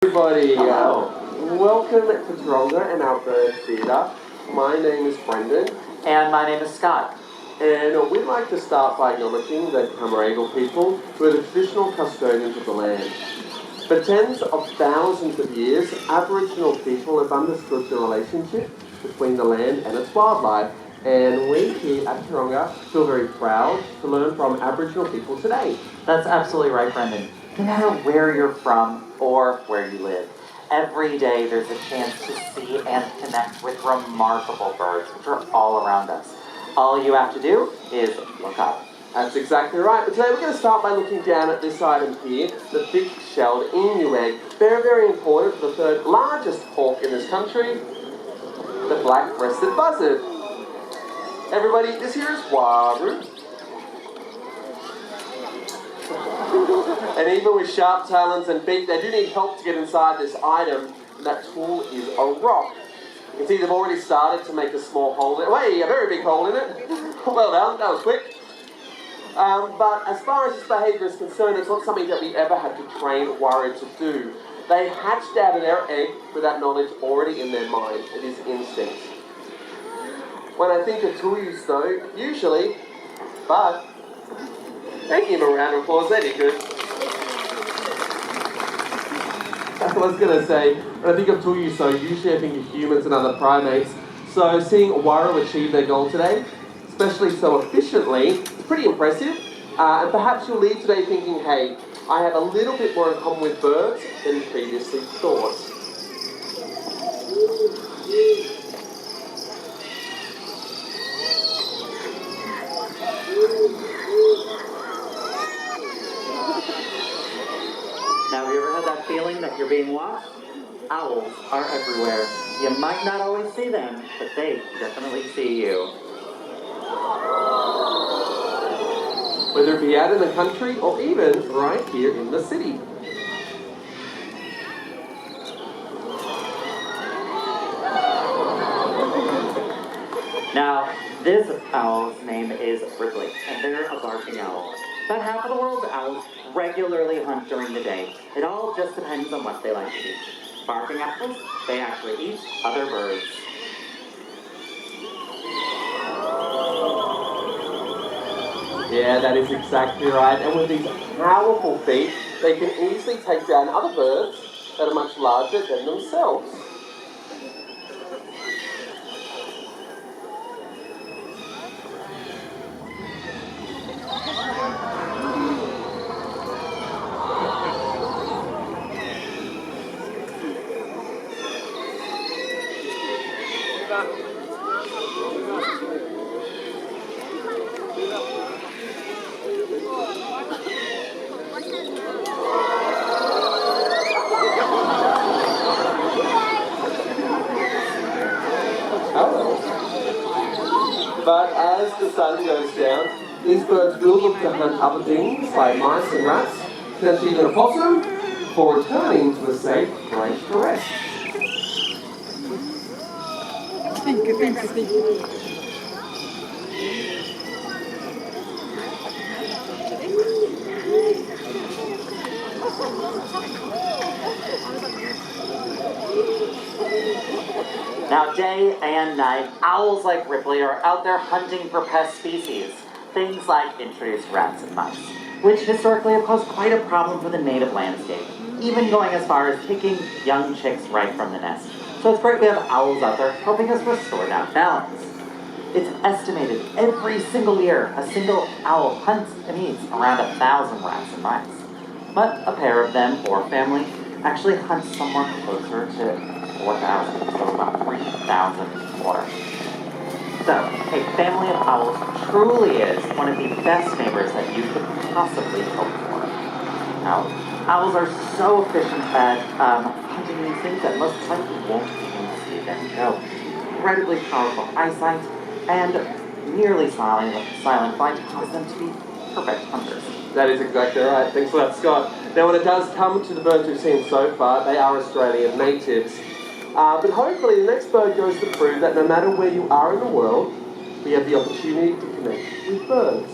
Everybody, Hello. welcome to Taronga and our bird theatre. My name is Brendan, And my name is Scott. and we'd like to start by acknowledging the Camaragal people, who are the traditional custodians of the land. For tens of thousands of years, Aboriginal people have understood the relationship between the land and its wildlife, and we here at Taronga feel very proud to learn from Aboriginal people today. That's absolutely right, Brendan. No matter where you're from or where you live, every day there's a chance to see and connect with remarkable birds, which are all around us. All you have to do is look up. That's exactly right. But today we're going to start by looking down at this item here, the thick-shelled emu egg. Very, very important for the third largest hawk in this country, the black-breasted buzzard. Everybody, this here is Waru. And even with sharp talons and beak, they do need help to get inside this item. And that tool is a rock. You can see they've already started to make a small hole in it. Wait, a very big hole in it. Well done, that was quick. But as far as this behaviour is concerned, it's not something that we ever had to train Waru to do. They hatched out of their egg with that knowledge already in their mind. It is instinct. When I think of tuyus though, usually, but thank you, a round of applause, they did good. I was going to say, when I think of tuyus though, usually I think of humans and other primates. So seeing Waru achieve their goal today, especially so efficiently, it's pretty impressive. And perhaps you'll leave today thinking, hey, I have a little bit more in common with birds than previously thought. Now, have you ever had that feeling that you're being watched? Owls are everywhere. You might not always see them, but they definitely see you. Whether it be out in the country or even right here in the city. Now, this owl's name is Ripley, and they're a barking owl. About half of the world's owls regularly hunt during the day. It all just depends on what they like to eat. Barking owls, they actually eat other birds. Yeah, that is exactly right. And with these powerful feet, they can easily take down other birds that are much larger than themselves. But as the sun goes down, these birds will look to hunt other things like mice and rats, potentially even a possum, before returning to a safe place to rest. Thank you. Now, day and night, owls like Ripley are out there hunting for pest species, things like introduced rats and mice, which historically have caused quite a problem for the native landscape, even going as far as picking young chicks right from the nest. So it's great we have owls out there helping us restore that balance. It's estimated every single year a single owl hunts and eats around 1,000 rats and mice. But a pair of them or family actually hunts somewhere closer to 4,000, so about 3,000 more. So, a family of owls truly is one of the best neighbors that you could possibly hope for. Now, owls are so efficient at hunting these things that most likely won't even see them go. Incredibly powerful eyesight and nearly silent flight cause them to be perfect hunters. That is exactly right. Thanks for that, Scott. Now, when it does come to the birds we've seen so far, they are Australian natives. But hopefully the next bird goes to prove that no matter where you are in the world, we have the opportunity to connect with birds.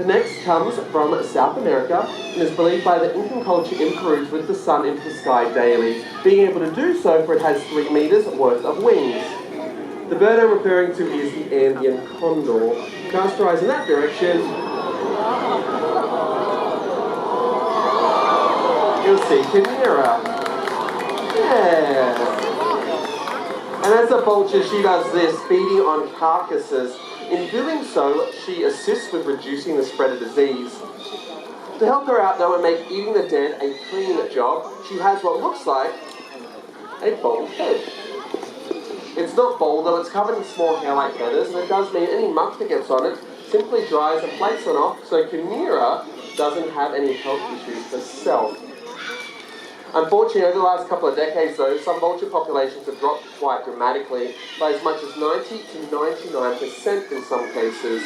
The next comes from South America and is believed by the Incan culture it improves with the sun into the sky daily, being able to do so for it has 3 meters worth of wings. The bird I'm referring to is the Andean condor. Cast your eyes in that direction. You'll see Chimera. Yeah. And as a vulture, she does this, feeding on carcasses. In doing so, she assists with reducing the spread of disease. To help her out though and make eating the dead a clean job, she has what looks like a bald head. It's not bald though, it's covered in small hair-like feathers, and it does mean any muck that gets on it simply dries and flakes on off, so Chimera doesn't have any health issues herself. Unfortunately, over the last couple of decades though, some vulture populations have dropped quite dramatically, by as much as 90 to 99% in some cases.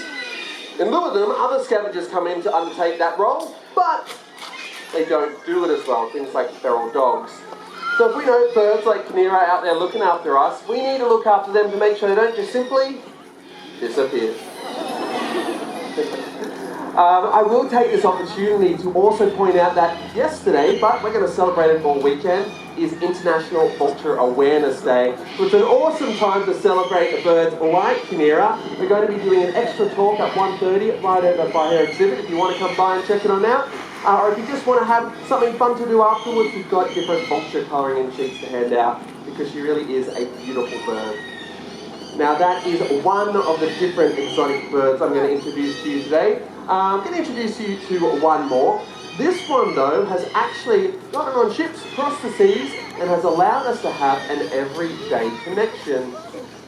In lieu of them, other scavengers come in to undertake that role, but they don't do it as well, things like feral dogs. So if we know birds like Chimera out there looking after us, we need to look after them to make sure they don't just simply disappear. I will take this opportunity to also point out that yesterday, but we're going to celebrate it all weekend, is International Vulture Awareness Day. So it's an awesome time to celebrate the birds like Chimera. We're going to be doing an extra talk at 1:30 right over by her exhibit if you want to come by and check it on out. Or if you just want to have something fun to do afterwards, we've got different vulture colouring in sheets to hand out because she really is a beautiful bird. Now that is one of the different exotic birds I'm going to introduce to you today. I'm going to introduce you to one more. This one though has actually gotten on ships across the seas and has allowed us to have an everyday connection.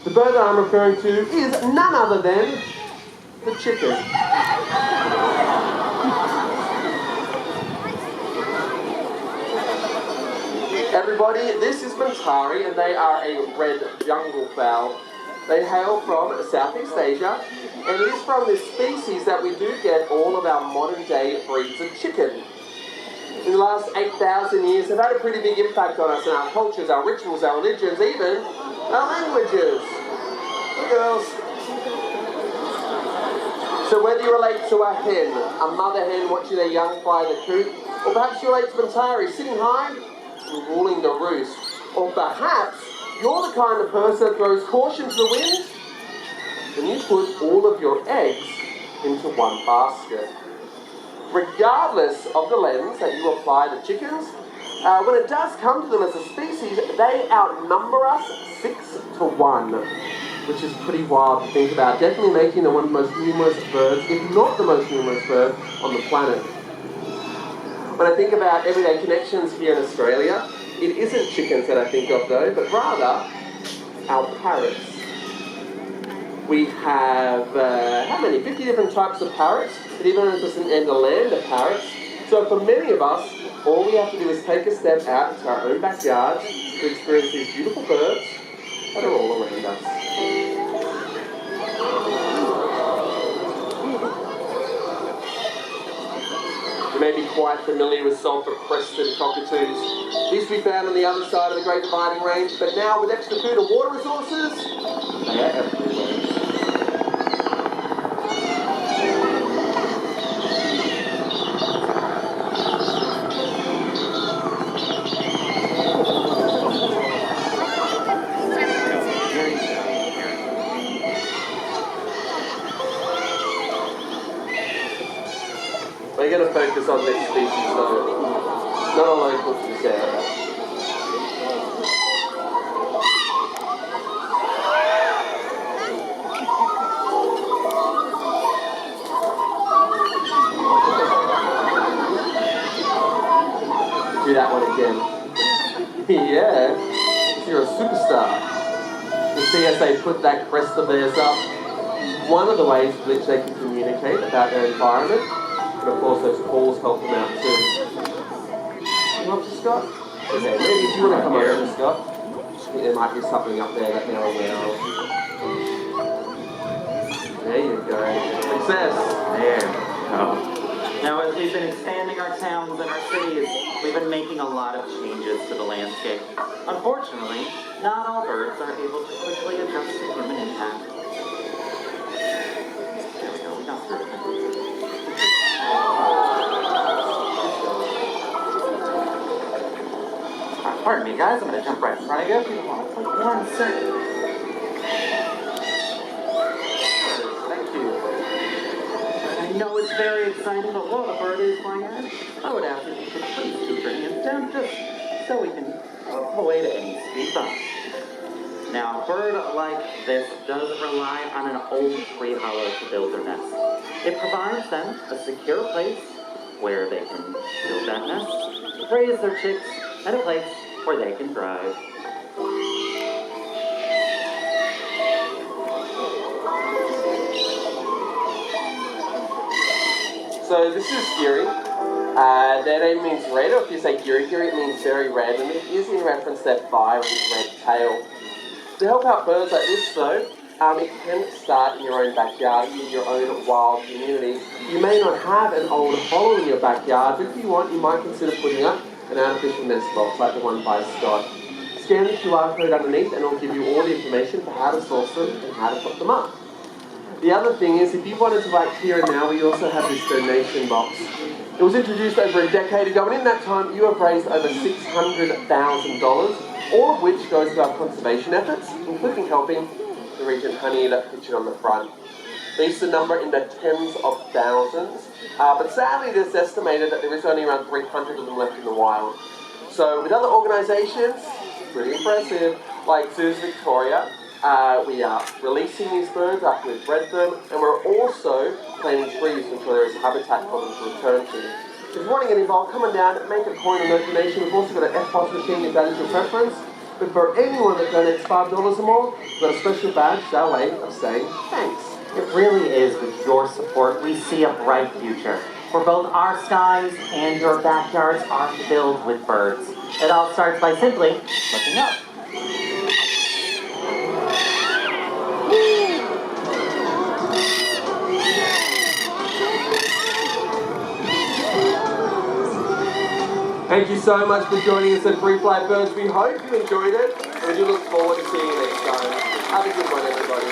The bird that I'm referring to is none other than the chicken. Everybody, this is Mentari and they are a red jungle fowl. They hail from Southeast Asia, and it is from this species that we do get all of our modern day breeds of chicken. In the last 8,000 years, they've had a pretty big impact on us in our cultures, our rituals, our religions, even our languages. Girls. So whether you relate to a hen, a mother hen watching their young fly the coop, or perhaps you relate to Mentari sitting high and ruling the roost, or perhaps you're the kind of person that throws caution to the wind, and you put all of your eggs into one basket. Regardless of the lens that you apply to chickens, when it does come to them as a species, they outnumber us 6-1, which is pretty wild to think about. Definitely making them one of the most numerous birds, if not the most numerous bird on the planet. When I think about everyday connections here in Australia, it isn't chickens that I think of though, but rather our parrots. We have, how many? 50 different types of parrots, but even in the land of parrots. So for many of us, all we have to do is take a step out into our own backyards to experience these beautiful birds that are all around us. You may be quite familiar with sulphur-crested cockatoos. These to be found on the other side of the Great Dividing Range, but now with extra food and water resources, they are everywhere. We're going to focus on this species though, not a local to this area. Do that one again. Yeah, you're a superstar. You see as they put that crest of theirs up, one of the ways in which they can communicate about their environment. And of course, those calls help them out too. Come up to Scott? Okay, maybe if you want to come over to Scott, I think there might be something up there that they're aware of. There you go. Success. There we go. Now, as we've been expanding our towns and our cities, we've been making a lot of changes to the landscape. Unfortunately, not all birds are able to quickly adjust to human impact. There we go, we got through it. Pardon me, guys. I'm going to jump right in front of you. One second. Thank you. I know it's very exciting, but while the bird is flying in, I would ask if you could please keep your hands down just so we can avoid any speed bumps. Now, a bird like this does rely on an old tree hollow to build their nest. It provides them a secure place where they can build that nest, raise their chicks, and a place where they can thrive. So this is Giri. Their name means red, or if you say Giri, it means very red, and it is in reference to their thigh with its red tail. To help out birds like this though, it can start in your own backyard, in your own wild community. You may not have an old hollow in your backyard, but if you want, you might consider putting up an artificial nest box like the one by Scott. Scan the QR code underneath and it'll give you all the information for how to source them and how to put them up. The other thing is, if you wanted to like here and now, we also have this donation box. It was introduced over a decade ago, and in that time you have raised over $600,000, all of which goes to our conservation efforts, including helping the Regent Honeyeater pictured on the front. These are the number in the tens of thousands, but sadly it is estimated that there is only around 300 of them left in the wild. So with other organisations, pretty impressive, like Zoos Victoria, we are releasing these birds after we've bred them, and we're also planting trees until there is habitat for them to return to. If you want to get involved, come on down, make a coin or donation. We've also got an FPOS machine if that is your preference. But for anyone that donates $5 or more, we've got a special badge, our way of saying thanks. It really is with your support we see a bright future, where both our skies and your backyards are filled with birds. It all starts by simply looking up. Thank you so much for joining us at Free Flight Birds. We hope you enjoyed it, and we do look forward to seeing you next time. Have a good one, everybody.